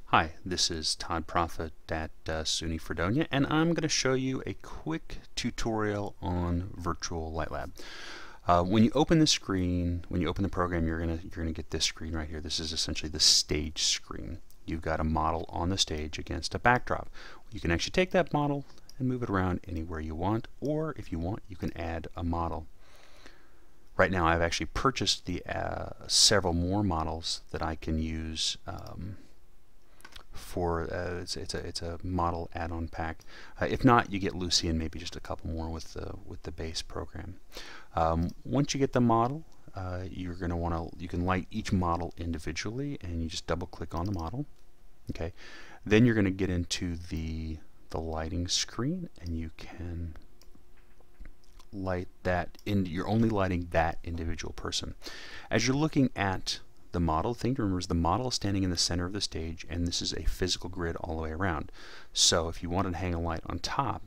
Hi, this is Todd Prophet at SUNY Fredonia, and I'm going to show you a quick tutorial on VirtualLab. When you open the screen, when you open the program, you're gonna get this screen right here. This is essentially the stage screen. You've got a model on the stage against a backdrop. You can actually take that model and move it around anywhere you want, or if you want, you can add a model. Right now, I've actually purchased the several more models that I can use. It's a model add-on pack. If not, you get Lucy and maybe just a couple more with the base program. Once you get the model, you can light each model individually, and you just double-click on the model. Okay, then you're going to get into the lighting screen, and you can light that you're only lighting that individual person. As you're looking at the model, the thing to remember is the model is standing in the center of the stage, and this is a physical grid all the way around. So if you wanted to hang a light on top,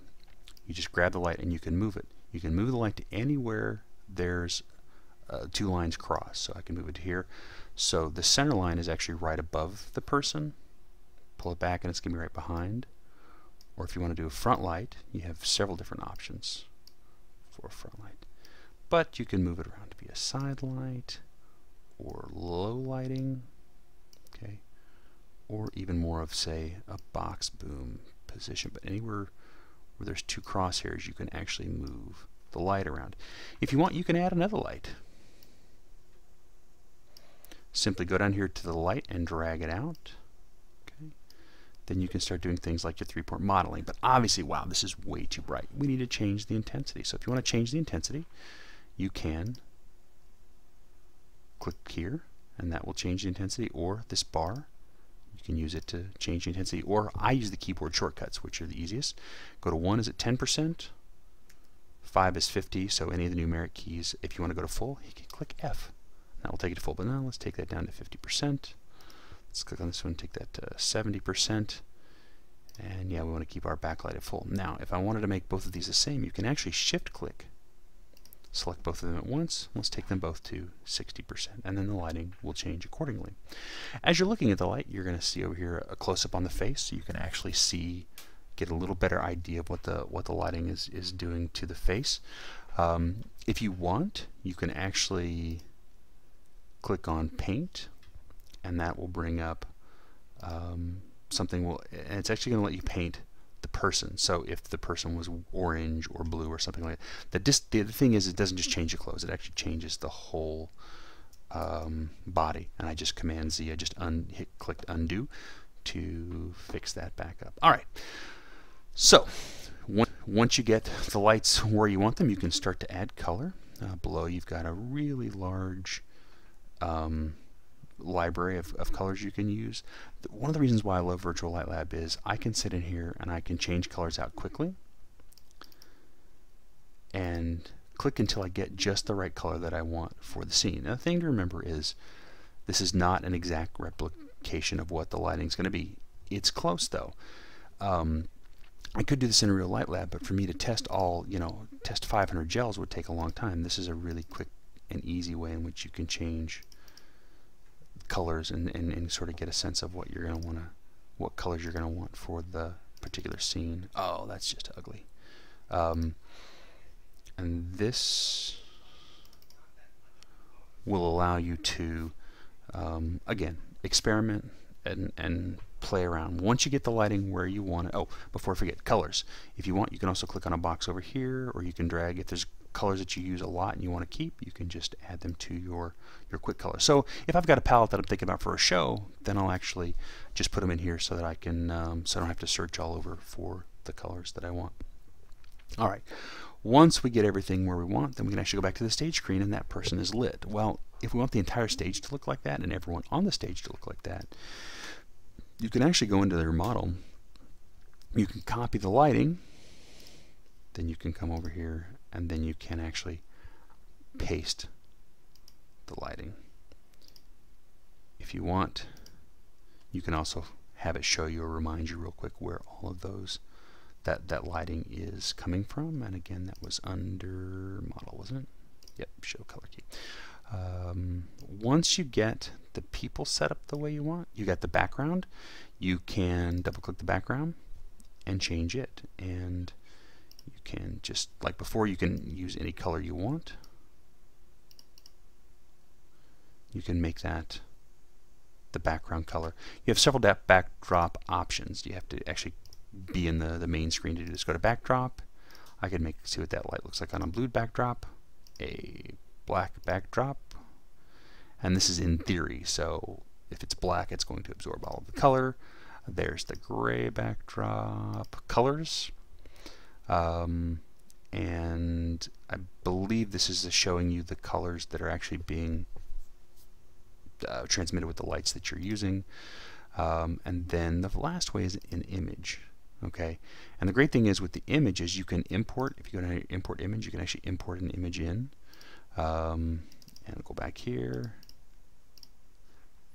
you just grab the light and you can move it. You can move the light to anywhere there's two lines cross. So I can move it to here. So the center line is actually right above the person. Pull it back and it's going to be right behind. Or if you want to do a front light, you have several different options for a front light. But you can move it around to be a side light, or low lighting, okay, or even more of, say, a box boom position. But anywhere where there's two crosshairs, you can actually move the light around. If you want, you can add another light. Simply go down here to the light and drag it out. Okay. Then you can start doing things like your three-point modeling. But obviously, wow, this is way too bright. We need to change the intensity. So if you want to change the intensity, you can click here, and that will change the intensity, or this bar, you can use it to change the intensity, or I use the keyboard shortcuts, which are the easiest. Go to 1 is at 10%, 5 is 50, so any of the numeric keys. If you want to go to full, you can click F. That will take it to full, but now let's take that down to 50%. Let's click on this one, take that to 70%, and yeah, we want to keep our backlight at full. Now, if I wanted to make both of these the same, you can actually shift-click. Select both of them at once. Let's take them both to 60%, and then the lighting will change accordingly. As you're looking at the light, you're going to see over here a close-up on the face, so you can actually get a little better idea of what the lighting is doing to the face. If you want, you can actually click on Paint, and that will bring up something. And it's actually going to let you paint the person. So if the person was orange or blue or something like that. The thing is, it doesn't just change the clothes, it actually changes the whole body. And I just Command Z, I just clicked undo to fix that back up. Alright, so once you get the lights where you want them, you can start to add color. Below you've got a really large library of colors you can use. One of the reasons why I love VirtualLab is I can sit in here and I can change colors out quickly and click until I get just the right color that I want for the scene. Now, the thing to remember is this is not an exact replication of what the lighting is going to be. It's close though. I could do this in a real light lab, but for me to test test 500 gels would take a long time. This is a really quick and easy way in which you can change colors and sort of get a sense of what you're going to want what colors you're going to want for the particular scene. Oh, that's just ugly. And this will allow you to again experiment and play around. Once you get the lighting where you want it. Oh, before I forget, colors. If you want, you can also click on a box over here, or you can drag. If there's colors that you use a lot and you want to keep, you can just add them to your quick color. So if I've got a palette that I'm thinking about for a show, then I'll actually just put them in here so that I can so I don't have to search all over for the colors that I want. Alright, once we get everything where we want, then we can actually go back to the stage screen and that person is lit. Well, if we want the entire stage to look like that and everyone on the stage to look like that, you can actually go into their model, you can copy the lighting, then you can come over here and then you can actually paste the lighting. If you want, you can also have it show you or remind you real quick where all of those that lighting is coming from. And again, that was under model, wasn't it? Yep, show color key. Once you get the people set up the way you want, you got the background, you can double click the background and change it, and you can just, like before, you can use any color you want. You can make that the background color. You have several backdrop options. You have to actually be in the main screen to do this. Go to backdrop. I can see what that light looks like on a blue backdrop, a black backdrop, and this is in theory, so if it's black it's going to absorb all of the color. There's the gray backdrop colors, and I believe this is showing you the colors that are actually being transmitted with the lights that you're using. And then the last way is an image. Okay, and the great thing is with the images you can import. If you go to import image, you can actually import an image in. And go back here.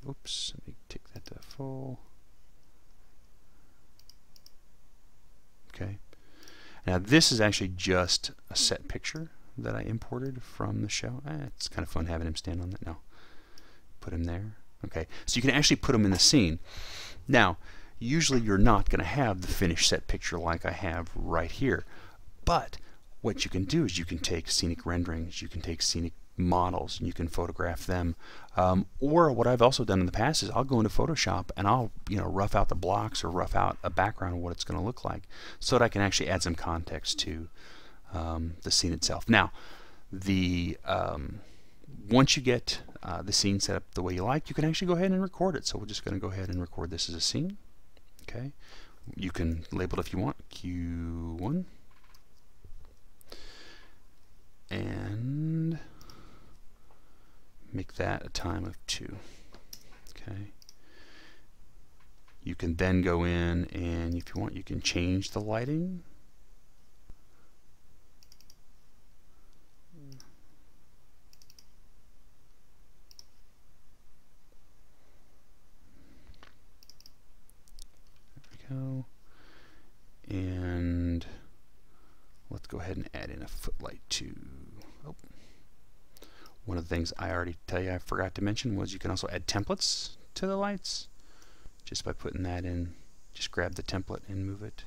Oops, let me take that to full. Okay, now this is actually just a set picture that I imported from the show. It's kind of fun having him stand on that now. Put him there. Okay, so you can actually put him in the scene. Now, usually you're not going to have the finished set picture like I have right here, but what you can do is you can take scenic renderings, you can take scenic models, and you can photograph them. Or what I've also done in the past is I'll go into Photoshop and I'll rough out the blocks or rough out a background of what it's going to look like, so that I can actually add some context to the scene itself. Now, once you get the scene set up the way you like, you can actually go ahead and record it. So we're just going to go ahead and record this as a scene. Okay, you can label it if you want, Q1, and make that a time of 2. Okay, you can then go in and if you want you can change the lighting. And let's go ahead and add in a footlight too. Oh. One of the things I already tell you I forgot to mention was you can also add templates to the lights just by putting that in. Just grab the template and move it.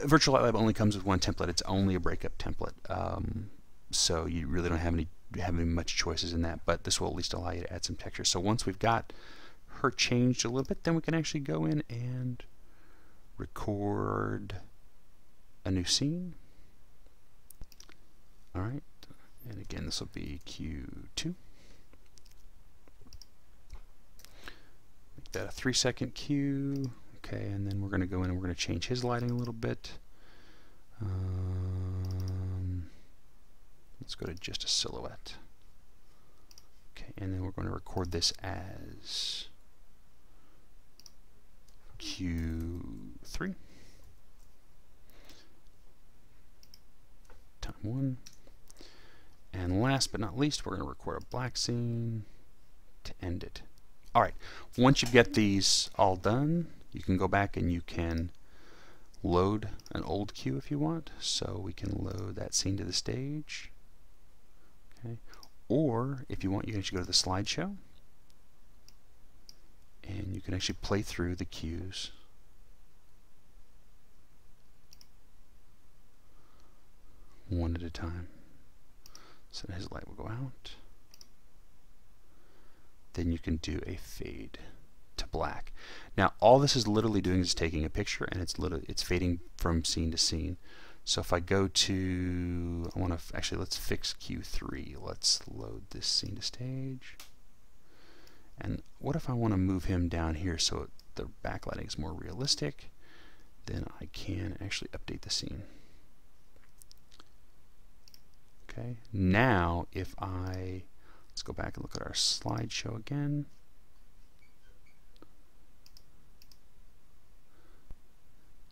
VirtualLab only comes with one template. It's only a breakup template, so you really don't have any much choices in that, but this will at least allow you to add some texture. So once we've got her changed a little bit, then we can actually go in and record a new scene. Alright, and again this will be Q2. Make that a 3-second cue. Okay, and then we're going to go in and we're going to change his lighting a little bit. Let's go to just a silhouette. Okay, and then we're going to record this as Q3, time 1, and last but not least we're going to record a black scene to end it. Alright, once you get these all done, you can go back and you can load an old cue if you want. So we can load that scene to the stage. Okay, or if you want you can actually go to the slideshow and you can actually play through the cues. One at a time. So his light will go out. Then you can do a fade to black. Now all this is literally doing is taking a picture and it's fading from scene to scene. So if I go to, let's fix Q3. Let's load this scene to stage. And what if I want to move him down here so the backlighting is more realistic? Then I can actually update the scene. Okay, now if let's go back and look at our slideshow again.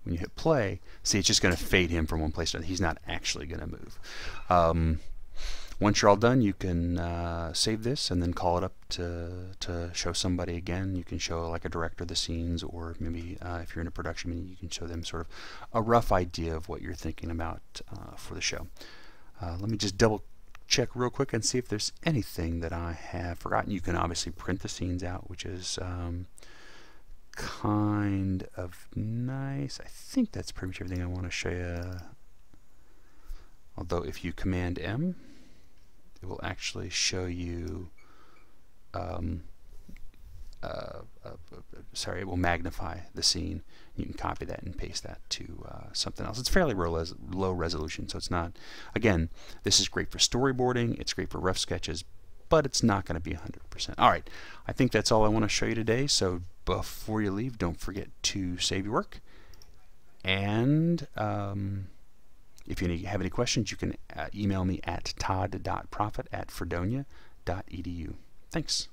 When you hit play, see it's just going to fade him from one place to another. He's not actually going to move. Once you're all done, you can save this and then call it up to show somebody again. You can show like a director the scenes, or maybe if you're in a production meeting, you can show them sort of a rough idea of what you're thinking about for the show. Let me just double check real quick and see if there's anything that I have forgotten. You can obviously print the scenes out, which is kind of nice. I think that's pretty much everything I want to show you. Although if you Command M, it will actually show you sorry, it will magnify the scene. You can copy that and paste that to something else. It's fairly low resolution, so it's not, again, this is great for storyboarding, it's great for rough sketches, but it's not going to be 100%. Alright, I think that's all I want to show you today, so before you leave, don't forget to save your work, and if you have any questions, you can email me at todd.profit@fredonia.edu. Thanks.